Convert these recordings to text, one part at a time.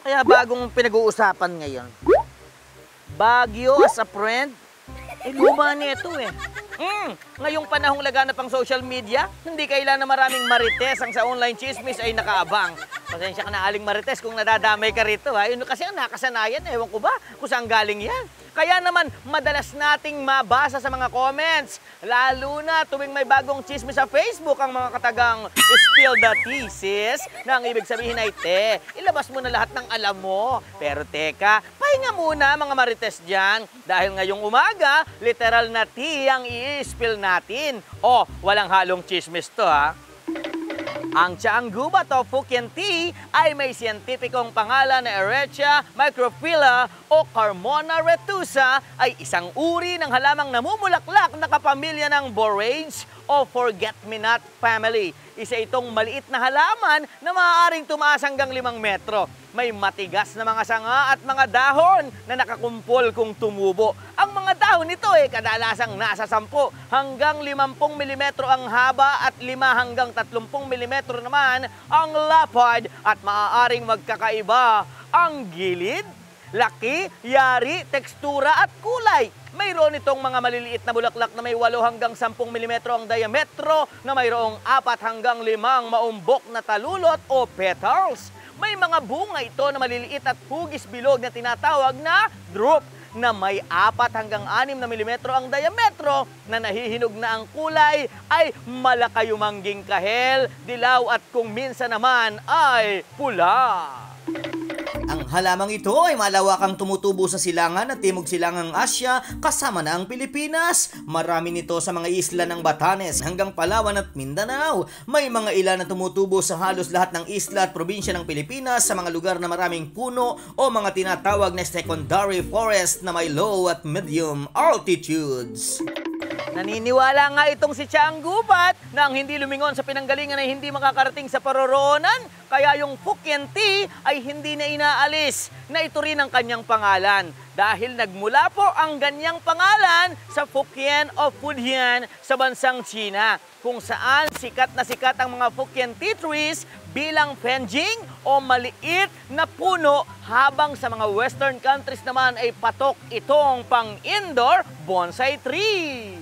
Kaya bagong pinag-uusapan ngayon. Baguio as a friend? Luma nito eh. Ngayong panahong laganap ang social media, hindi kailan na maraming marites ang sa online chismis ay nakaabang. Pasensya ka na, Aling Marites, kung nadadamay ka rito ha. Yun kasi ang nakasanayan, ewan ko ba kung saan galing yan. Kaya naman, madalas nating mabasa sa mga comments, lalo na tuwing may bagong chismis sa Facebook ang mga katagang spill the tea, sis, na ang ibig sabihin ay, te, ilabas mo na lahat ng alam mo. Pero teka, pahinga muna mga Marites dyan, dahil ngayong umaga, literal na tea ang i-spill natin. O, walang halong chismis to ha. Ang tsaang gubat o Fukien tea ay may siyentipikong pangalan na Erecia microphylla o Carmona retusa, ay isang uri ng halamang namumulaklak na kapamilya ng Borage o Forget-Me-Not family. Isa itong maliit na halaman na maaaring tumaas hanggang 5 metro. May matigas na mga sanga at mga dahon na nakakumpol kung tumubo. Ang mga dahon nito ay kadalasang nasa 10 hanggang 50 mm ang haba at 5 hanggang 30 mm naman ang lapad, at maaaring magkakaiba ang gilid, laki, yari, tekstura at kulay. Mayroon itong mga maliliit na bulaklak na may 8 hanggang 10 mm ang diametro, na mayroong 4 hanggang 5 maumbok na talulot o petals. May mga bunga ito na maliliit at hugis bilog na tinatawag na drupe, na may 4 hanggang 6 na milimetro ang diametro, na nahihinog na ang kulay ay malakayumangging kahel, dilaw at kung minsan naman ay pula. Ang halamang ito ay malawakang tumutubo sa silangan at timog silangang Asya, kasama na ang Pilipinas. Marami nito sa mga isla ng Batanes hanggang Palawan at Mindanao. May mga ilan na tumutubo sa halos lahat ng isla at probinsya ng Pilipinas sa mga lugar na maraming puno o mga tinatawag na secondary forest na may low at medium altitudes. Naniniwala nga itong si Tsaang Gubat na ang hindi lumingon sa pinanggalingan ay hindi makakarating sa paroroonan. Kaya yung Fukien tea ay hindi na inaalis na ito rin ang kanyang pangalan. Dahil nagmula po ang ganyang pangalan sa Fukien o Fujian sa bansang China, kung saan sikat na sikat ang mga Fukien tea trees bilang penjing o maliit na puno, habang sa mga western countries naman ay patok itong pang-indoor bonsai tree.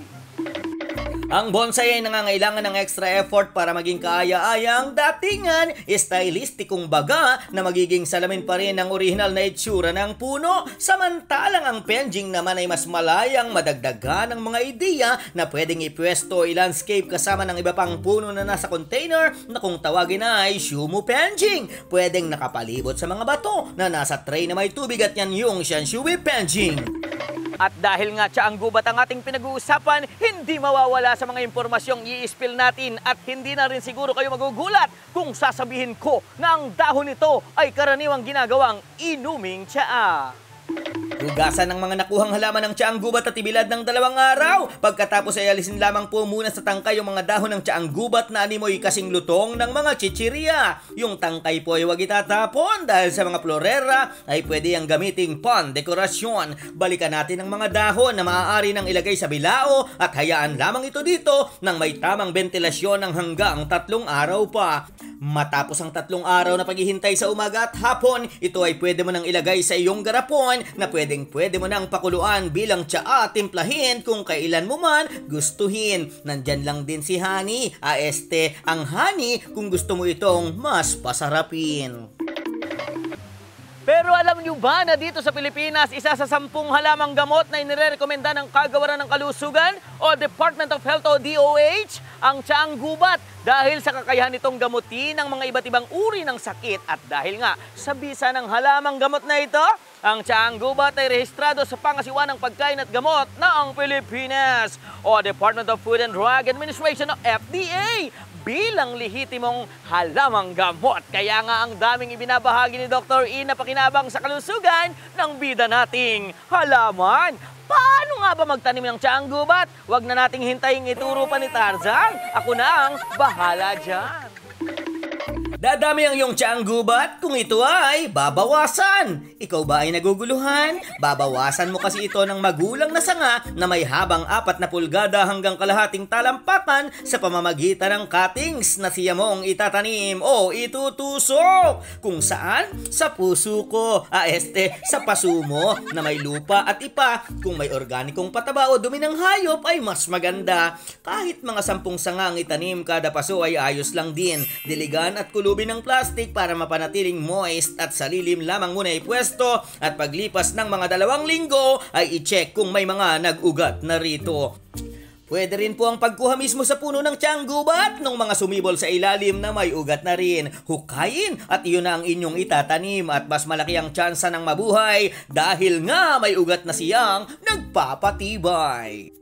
Ang bonsai ay nangangailangan ng extra effort para maging kaaya-ayang datingan, stylistikong baga na magiging salamin pa rin ang orihinal na itsura ng puno. Samantalang ang penjing naman ay mas malayang madagdagan ng mga ideya na pwedeng ipwesto o i-landscape kasama ng iba pang puno na nasa container na kung tawagin ay shumu penjing. Pwedeng nakapalibot sa mga bato na nasa tray na may tubig, at yan yung Shanshui penjing. At dahil nga Tsaang Gubat ang ating pinag-uusapan, hindi mawawala sa mga impormasyong i-spill natin, at hindi na rin siguro kayo magugulat kung sasabihin ko na ang dahon nito ay karaniwang ginagawang inuming tsaa. Hugasan ng mga nakuhang halaman ng Tsaang Gubat at ibilad ng 2 araw. Pagkatapos ay alisin lamang po muna sa tangkay yung mga dahon ng Tsaang Gubat na animoy kasing lutong ng mga chichirya. Yung tangkay po ay huwag itatapon, dahil sa mga florera ay pwede ang gamiting pan-dekorasyon. Balikan natin ang mga dahon na maaari nang ilagay sa bilao at hayaan lamang ito dito nang may tamang ventilasyon ng hanggang 3 araw pa. Matapos ang 3 araw na paghihintay sa umaga at hapon, ito ay pwede mo nang ilagay sa iyong garapon na pwede mo nang pakuluan bilang tsaa, timplahin kung kailan mo man gustuhin. Nandyan lang din si honey, ang honey kung gusto mo itong mas pasarapin. Pero alam nyo ba na dito sa Pilipinas, isa sa 10 halamang gamot na inirekomenda ng Kagawaran ng Kalusugan o Department of Health o DOH ang Tsaang Gubat, dahil sa kakayahan nitong gamutin ang mga iba't ibang uri ng sakit. At dahil nga sa bisa ng halamang gamot na ito, ang Tsaang Gubat ay rehistrado sa Pangasiwa ng Pagkain at Gamot ng Pilipinas o Department of Food and Drug Administration o FDA bilang lehitimong halamang gamot. Kaya nga ang daming ibinabahagi ni Dr. E na pakinabang sa kalusugan ng bida nating halaman. Paano nga ba magtanim ng Tsaang Gubat? Huwag na nating hintayin ituro pa ni Tarzan. Ako na ang bahala dyan. Dadami ang iyong tiyaang gubat kung ito ay babawasan. Ikaw ba ay naguguluhan? Babawasan mo kasi ito ng magulang na sanga na may habang 4 na pulgada hanggang kalahating talampakan sa pamamagitan ng cuttings na siya mong itatanim o itutusok. Kung saan? Sa puso ko. Sa paso mo na may lupa at ipa. Kung may organikong pataba o dumi ng hayop ay mas maganda. Kahit mga 10 sanga ang itanim kada paso ay ayos lang din. Diligan at kulubin ng plastic para mapanatiling moist at sa lilim lamang muna ipwesto at paglipas ng mga 2 linggo ay i-check kung may mga nag-ugat na rito. Pwede rin po ang pagkuha mismo sa puno ng tiyaang gubat ng mga sumibol sa ilalim na may ugat na rin. Hukayin at iyon na ang inyong itatanim at mas malaki ang tsansa ng mabuhay dahil nga may ugat na siyang nagpapatibay.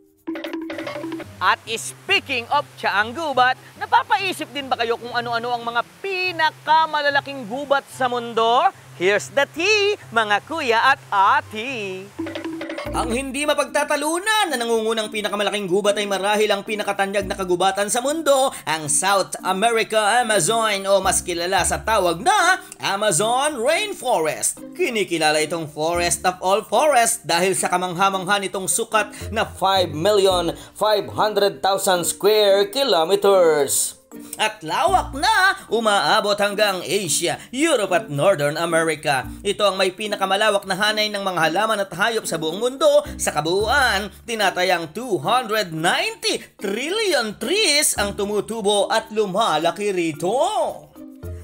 At speaking of tiyaang gubat, napapaisip din ba kayo kung ano-ano ang mga pinakamalalaking gubat sa mundo? Here's the tea, mga kuya at ate. Ang hindi mapagtatalunan na nangungunang pinakamalaking gubat ay marahil ang pinakatanyag na kagubatan sa mundo, ang South America Amazon o mas kilala sa tawag na Amazon Rainforest. Kinikilala itong forest of all forests dahil sa kamangha-mangha nitong sukat na 5,500,000 square kilometers. At lawak na umaabot hanggang Asia, Europe at Northern America. Ito ang may pinakamalawak na hanay ng mga halaman at hayop sa buong mundo. Sa kabuuan, tinatayang 290 trillion trees ang tumutubo at lumalaki rito.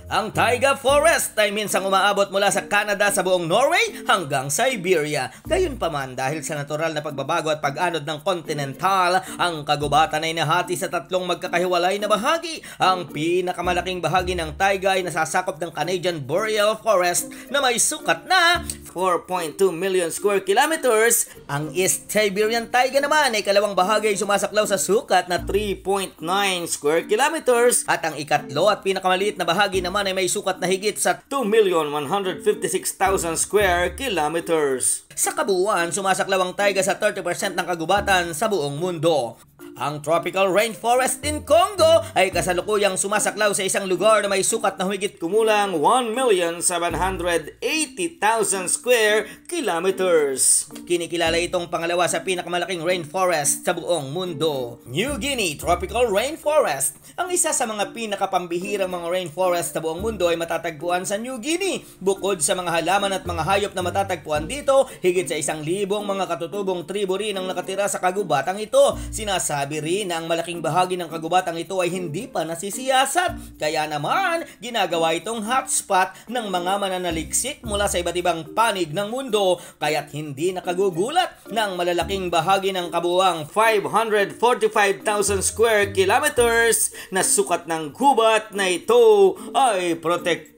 Ang taiga forest ay minsang umaabot mula sa Canada sa buong Norway hanggang Siberia. Gayunpaman dahil sa natural na pagbabago at pag-anod ng continental, ang kagubatan ay nahati sa 3 magkakahiwalay na bahagi. Ang pinakamalaking bahagi ng taiga ay nasasakop ng Canadian Boreal Forest na may sukat na 4.2 million square kilometers. Ang East Siberian Taiga naman ay kalawang bahagi ay sumasaklaw sa sukat na 3.9 square kilometers. At ang ikatlo at pinakamaliit na bahagi naman ay may sukat na higit sa 2,156,000 square kilometers. Sa kabuuan, sumasaklaw ang taiga sa 30% ng kagubatan sa buong mundo. Ang tropical rainforest in Congo ay kasalukuyang sumasaklaw sa isang lugar na may sukat na humigit kumulang 1,780,000 square kilometers. Kinikilala itong pangalawa sa pinakamalaking rainforest sa buong mundo. New Guinea Tropical Rainforest. Ang isa sa mga pinakapambihirang mga rainforest sa buong mundo ay matatagpuan sa New Guinea. Bukod sa mga halaman at mga hayop na matatagpuan dito, higit sa 1,000 mga katutubong tribo rin ang nakatira sa kagubatang ito. Sinasabi rin na ang malaking bahagi ng kagubatang ito ay hindi pa nasisiyasat. Kaya naman, ginagawa itong hotspot ng mga mananaliksik mula sa iba't ibang panig ng mundo. Kaya't hindi nakagugulat na ang malalaking bahagi ng kabuuang 545,000 square kilometers na sukat ng gubat na ito ay protektado.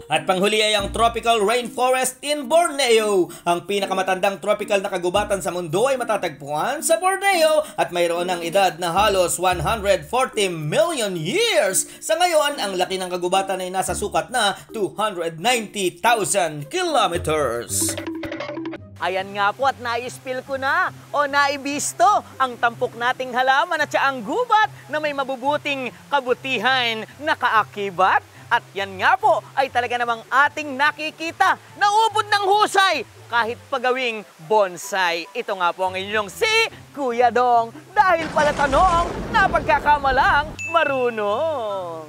At panghuli ay ang tropical rainforest in Borneo. Ang pinakamatandang tropical na kagubatan sa mundo ay matatagpuan sa Borneo at mayroon ng edad na halos 140 million years. Sa ngayon, ang laki ng kagubatan ay nasa sukat na 290,000 kilometers. Ayan nga po at nai-spill ko na o naibisto ang tampok nating halaman at siya ang gubat na may mabubuting kabutihan na kaakibat. At yan nga po ay talaga namang ating nakikita na ubod ng husay kahit pagawing bonsai. Ito nga po ang inyong si Kuya Dong dahil pala tanong na pagkakamalang marunong.